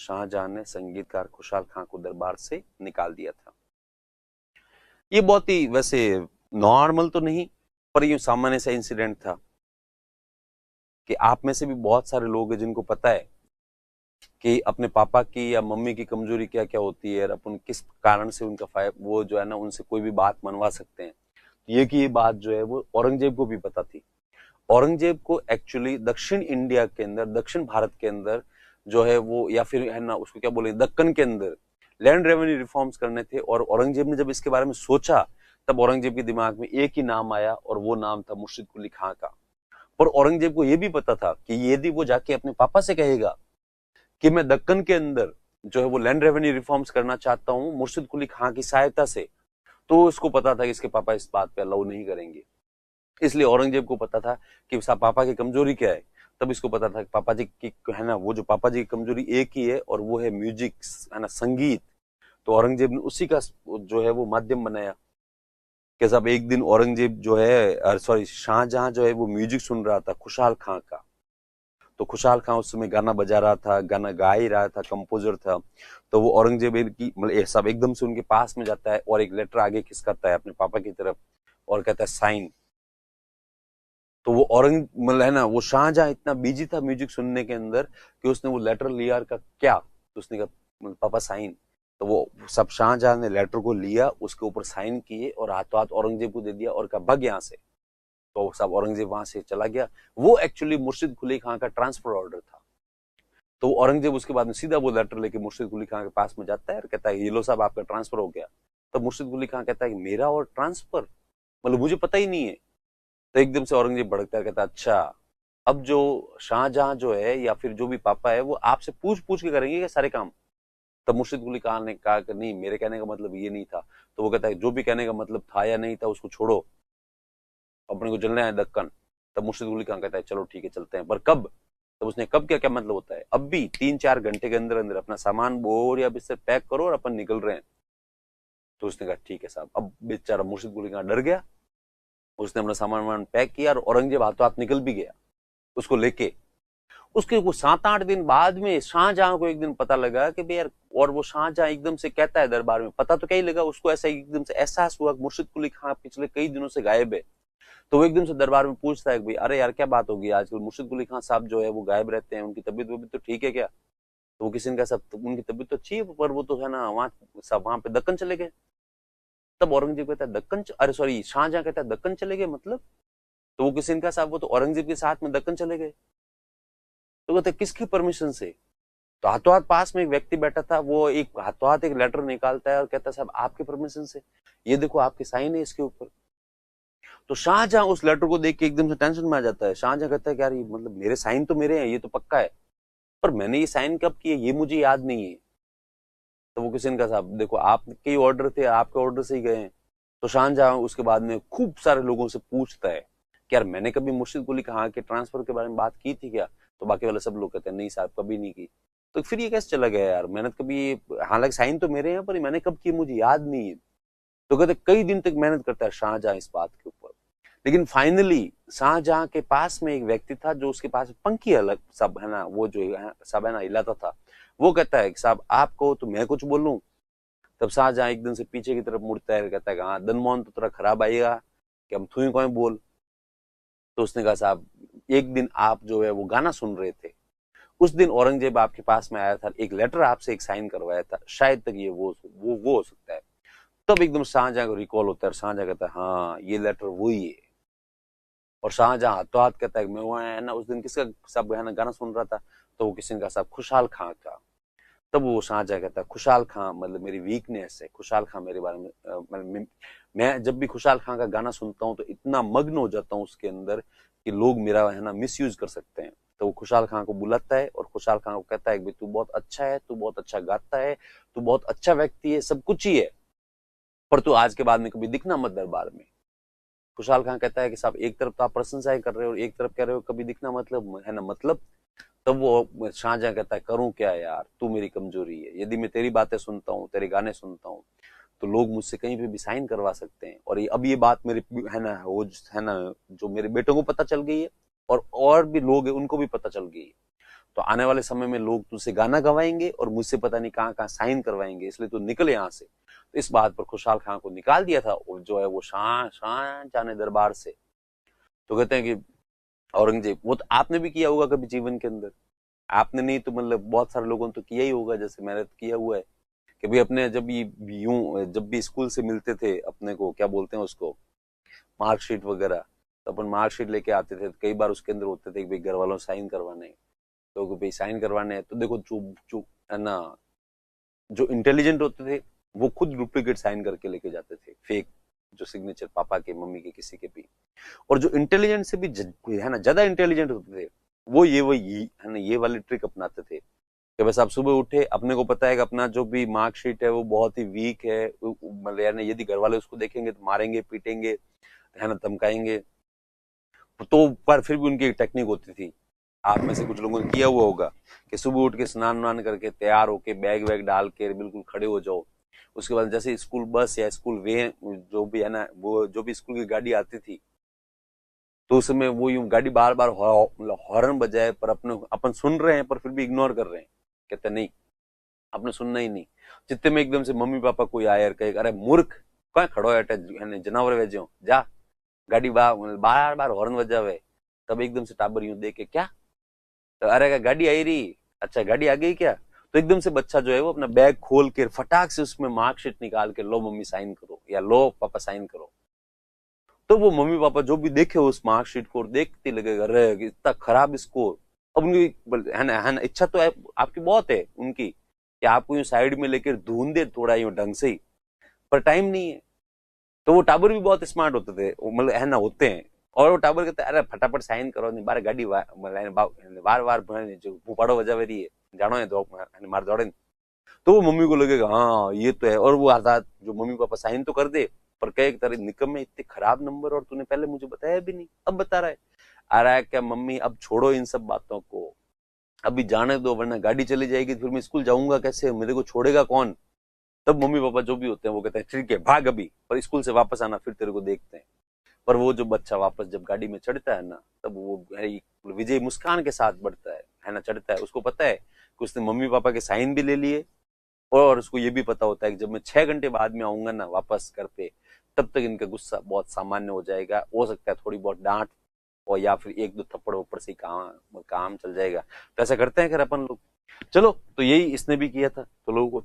शाहजहां ने संगीतकार खुशहाल खां को दरबार से निकाल दिया था। ये बहुत ही वैसे नॉर्मल तो नहीं, पर ये सामान्य सा इंसिडेंट था कि आप में से भी बहुत सारे लोग हैं जिनको पता है कि अपने पापा की या मम्मी की कमजोरी क्या क्या होती है और अपन किस कारण से उनका वो जो है ना उनसे कोई भी बात मनवा सकते हैं। ये कि ये बात जो है वो औरंगजेब को भी पता थी। औरंगजेब को एक्चुअली दक्षिण इंडिया के अंदर, दक्षिण भारत के अंदर जो है वो, या फिर है ना उसको क्या बोले, दक्कन के अंदर लैंड रेवेन्यू रिफॉर्म्स करने थे। और औरंगजेब ने जब इसके बारे में सोचा तब औरंगजेब के दिमाग में एक ही नाम आया और वो नाम था मुर्शिद कुली खां का। पर औरंगजेब को यह भी पता था कि यदि वो जाके अपने पापा से कहेगा कि मैं दक्कन के अंदर जो है वो लैंड रेवेन्यू रिफॉर्म्स करना चाहता हूं मुर्शिद कुली खां की सहायता से, तो इसको पता था कि इसके पापा इस बात पे अलाउ नहीं करेंगे। इसलिए औरंगजेब को पता था कि पापा की कमजोरी क्या है। तब इसको पता था कि पापा जी की है ना, वो जो पापा जी की कमजोरी एक ही है और वो है म्यूजिक, है ना, संगीत। तो औरंगजेब ने उसी का जो है वो माध्यम बनाया कि साहब एक दिन औरंगजेब जो है, सॉरी, शाहजहां जो है वो म्यूजिक सुन रहा था खुशहाल खां का। तो खुशहाल खां उस समय गाना बजा रहा था, गाना गा ही रहा था, कंपोजर था। तो वो औरंगजेब की मतलब सब एकदम से उनके पास में जाता है और एक लेटर आगे खिसकाता है अपने पापा की तरफ और कहता है साइन। तो वो औरंग मतलब है ना, वो शाहजहां इतना बिजी था म्यूजिक सुनने के अंदर कि उसने वो लेटर लिया और कहा क्या, तो उसने कहा मतलब पापा साइन। तो वो सब शाहजहां ने लेटर को लिया, उसके ऊपर साइन किए और हाथों हाथ औरंगजेब को दे दिया और कहा भग यहाँ से। तो सब औरंगजेब वहां से चला गया। वो एक्चुअली मुर्शिद कुली खां का ट्रांसफर ऑर्डर था। तो औरंगजेब उसके बाद में सीधा वो लेटर लेके मुर्शिद कुली खां के पास में जाता है और कहता है ये लो साहब आपका ट्रांसफर हो गया। तो मुर्शिद कुली खां कहता है कि मेरा और ट्रांसफर, मतलब मुझे पता ही नहीं है। तो एकदम से औरंगजेब भड़कता है, कहता अच्छा, अब जो शाहजहां जो है या फिर जो भी पापा है वो आपसे पूछ पूछ के करेंगे क्या सारे काम। तब मुर्शिद कुली खान ने कहा कि नहीं, मेरे कहने का मतलब ये नहीं था। तो वो कहता है जो भी कहने का मतलब था या नहीं था उसको छोड़ो, अपने को चलना है दक्कन। तब मुर्शिद कुली खान कहता है चलो ठीक है चलते हैं, पर कब। तब उसने कब क्या क्या मतलब होता है, अब भी 3-4 घंटे के अंदर अंदर अपना सामान बोर या बिस्तर पैक करो और अपन निकल रहे हैं। तो उसने कहा ठीक है साहब। अब बेचारा मुर्शिद कुली खान डर गया। उसने अपना सामान वामान पैक किया और औरंगजेब हाथों हाथ निकल भी गया उसको लेके। उसके वो 7-8 दिन बाद में शाहजहां को एक दिन पता लगा कि भाई यार, और वो शाहजहां एकदम से कहता है दरबार में, पता तो क्या ही लगा उसको, ऐसा एकदम से एहसास हुआ कि मुर्शिद कुली खां पिछले कई दिनों से गायब है। तो वो एकदम से दरबार में पूछता है कि भाई अरे यार क्या बात होगी आजकल, मुर्शिद कुली खां साहब जो है वो गायब रहते हैं, उनकी तबीयत वबीयत तो ठीक है क्या। तो वो किसी ने कहा सब उनकी तबीयत तो अच्छी है, पर वो तो है ना वहां सब वहां पे दक्कन चले गए। तब औरंगजेब कहता है दक्कन अरे सॉरी, शाहजहां कहता है दक्कन चले गए मतलब। तो वो किसी ने कहा साहब वो तो औरंगजेब के साथ में दक्कन चले गए। तो कहते किसकी परमिशन से। तो हाथों हाथ पास में एक व्यक्ति बैठा था, वो एक हाथों हाथ एक लेटर निकालता है और कहता है साहब आपके परमिशन से, ये देखो आपके साइन है इसके ऊपर। तो शाहजहां उस लेटर को देख के एकदम से टेंशन में आ जाता है। शाहजहां कहता है कि यार ये मतलब मेरे साइन तो मेरे हैं, ये तो पक्का है, पर मैंने ये साइन कब किए ये मुझे याद नहीं है। तो वो किसी ने कहा साहब देखो आपके ऑर्डर थे, आपके ऑर्डर से ही गए हैं। तो शाहजहां उसके बाद में खूब सारे लोगों से पूछता है कि यार मैंने कभी मुर्शिद कुली खां के ट्रांसफर के बारे में बात की थी क्या। तो बाकी वाले सब लोग कहते हैं नहीं साहब कभी नहीं की। तो फिर ये कैसे चला गया यार, मैंने कभी, हालांकि साइन तो मेरे हैं पर मैंने कब किए मुझे याद नहीं है। तो कहते कई दिन तक मेहनत करता है शाहजहां इस बात के ऊपर। लेकिन फाइनली शाहजहां के पास में एक व्यक्ति था जो उसके पास पंखी अलग सब है ना, वो जो है सब है ना हिलाता था। वो कहता है कि साहब आपको तो मैं कुछ बोलूं। तब शाहजहां एकदम से पीछे की तरफ मुड़ता है, कहता है हाँ दनमोहन तो थोड़ा खराब आएगा कि हम थुई कौन बोल। तो उसने कहा साहब एक दिन आप जो है वो गाना सुन रहे थे, उस दिन औरंगजेब आपके पास में आया था, एक लेटर आपसे एक साइन करवाया था, शायद तक ये वो हो सकता है। तब एकदम शाहजहां को रिकॉल होता है, शाहजहां कहता है हाँ ये लेटर वही है। और शाहजहां हाथों हाथ कहता है मैं वो है ना उस दिन किसका सब है ना गाना सुन रहा था। तो वो किसी ने कहा साहब खुशहाल खां का। तब वो शाहजहां कहता है खुशहाल खां मतलब मेरी वीकनेस है, खुशहाल खां मेरे बारे में मैं जब भी खुशहाल खां का गाना सुनता हूँ तो इतना मग्न हो जाता हूँ उसके अंदर कि लोग मेरा है ना मिस यूज कर सकते हैं। तो वो खुशहाल खां को बुलाता है और खुशहाल खां को कहता है कि तू बहुत अच्छा है, तू बहुत अच्छा गाता है, तू बहुत अच्छा व्यक्ति है, सब कुछ ही है, पर तू आज के बाद में कभी दिखना मत दरबार में। खुशहाल खां कहता है कि साहब एक तरफ तो आप प्रशंसाएं कर रहे हो और एक तरफ कह रहे हो कभी दिखना मतलब है ना मतलब। तब वो शाहजहां कहता है करूं क्या यार, तू मेरी कमजोरी है, यदि मैं तेरी बातें सुनता हूँ तेरे गाने सुनता हूँ तो लोग मुझसे कहीं पे भी साइन करवा सकते हैं। और अब ये बात मेरे है ना वो है ना जो मेरे बेटों को पता चल गई है और भी लोग हैं उनको भी पता चल गई है। तो आने वाले समय में लोग तुझसे गाना गवाएंगे और मुझसे पता नहीं कहाँ कहाँ साइन करवाएंगे, इसलिए तू निकल यहाँ से। तो इस बात पर खुशहाल खां को निकाल दिया था, और जो है वो शान शान जाने दरबार से। तो कहते हैं कि औरंगजेब, वो तो आपने भी किया होगा कभी जीवन के अंदर, आपने नहीं तो मतलब बहुत सारे लोगों ने तो किया ही होगा, जैसे मैंने तो किया हुआ है कि भाई अपने जब यूं जब भी स्कूल से मिलते थे अपने को, क्या बोलते हैं उसको, मार्कशीट वगैरह, तो अपन मार्कशीट लेके आते थे, तो कई बार उसके अंदर होते थे कि भाई घर वालों से साइन करवाने हैं, तो भाई साइन करवाने हैं, तो देखो जो जो है ना, जो इंटेलिजेंट होते थे वो खुद डुप्लीकेट साइन करके लेके जाते थे, फेक जो सिग्नेचर पापा के मम्मी के किसी के भी। और जो इंटेलिजेंट से भी है ना ज्यादा इंटेलिजेंट होते थे, वो ये है ना ये वाली ट्रिक अपनाते थे कि बस आप सुबह उठे, अपने को पता है कि अपना जो भी मार्कशीट है वो बहुत ही वीक है, मतलब यानी यदि घर वाले उसको देखेंगे तो मारेंगे पीटेंगे, है ना, धमकाएंगे, तो पर फिर भी उनकी एक टेक्निक होती थी, आप में से कुछ लोगों ने किया हुआ होगा कि सुबह उठ के स्नान वान करके तैयार होके बैग वैग डाल के बिल्कुल खड़े हो जाओ, उसके बाद जैसे स्कूल बस या स्कूल वे जो भी है ना, वो जो भी स्कूल की गाड़ी आती थी, तो उस समय वो यूं गाड़ी बार बार हॉर्न बजाए, पर अपने अपन सुन रहे हैं पर फिर भी इग्नोर कर रहे हैं, कहते नहीं आपने सुनना ही नहीं। जितने में एकदम से मम्मी पापा कोई आए और कहे अरे मूर्ख कहाँ खड़ो है जनावर वेजो जा, गाड़ी बार बार हॉर्न बजावे, तब एकदम से टाबर यूं देखे क्या, तो अरे गाड़ी आई रही, अच्छा गाड़ी आ गई क्या, तो एकदम से बच्चा जो है वो अपना बैग खोल के फटाक से उसमें मार्कशीट निकाल के लो मम्मी साइन करो या लो पापा साइन करो। तो वो मम्मी पापा जो भी देखे उस मार्कशीट को देखते लगेगा अरे इतना खराब स्कोर। अब उनकी है ना इच्छा तो आपकी बहुत है उनकी कि आपको यूं साइड में लेकर ढूंढ थोड़ा यूं ढंग से ही, पर टाइम नहीं है। तो वो टाबर भी बहुत स्मार्ट होते थे, मतलब है ना होते हैं, और वो टाबर कहते अरे फटाफट साइन करो नहीं बार गाड़ी वार वार जो भूपाड़ो वजावे रही है जानो है तो मार दौड़े। तो वो मम्मी को लगेगा हाँ ये तो है, और वो आजाद जो मम्मी पापा साइन तो कर दे, पर कहे तेरे निकम में इतने खराब नंबर और तूने पहले मुझे बताया भी नहीं, अब बता रहा है। आ रहा है क्या मम्मी, अब छोड़ो इन सब बातों को, अभी जाने दो वरना गाड़ी चली जाएगी, फिर मैं स्कूल जाऊंगा कैसे, मेरे को छोड़ेगा कौन। तब मम्मी पापा जो भी होते हैं वो कहते हैं ठीक है भाग अभी, पर स्कूल से वापस आना फिर तेरे को देखते हैं। पर वो जो बच्चा वापस जब गाड़ी में चढ़ता है ना, तब वो विजय मुस्कान के साथ बढ़ता है ना, चढ़ता है, उसको पता है कि उसने मम्मी पापा के साइन भी ले लिए, और उसको ये भी पता होता है कि जब मैं 6 घंटे बाद में आऊंगा ना वापस घर पे, तब तक इनका गुस्सा बहुत सामान्य हो जाएगा, हो सकता है थोड़ी बहुत डांट और या फिर एक दो थप्पड़ ऊपर से काम चल जाएगा। तो ऐसा करते हैं खैर अपन लोग। चलो तो यही इसने भी किया था, तो लोगों को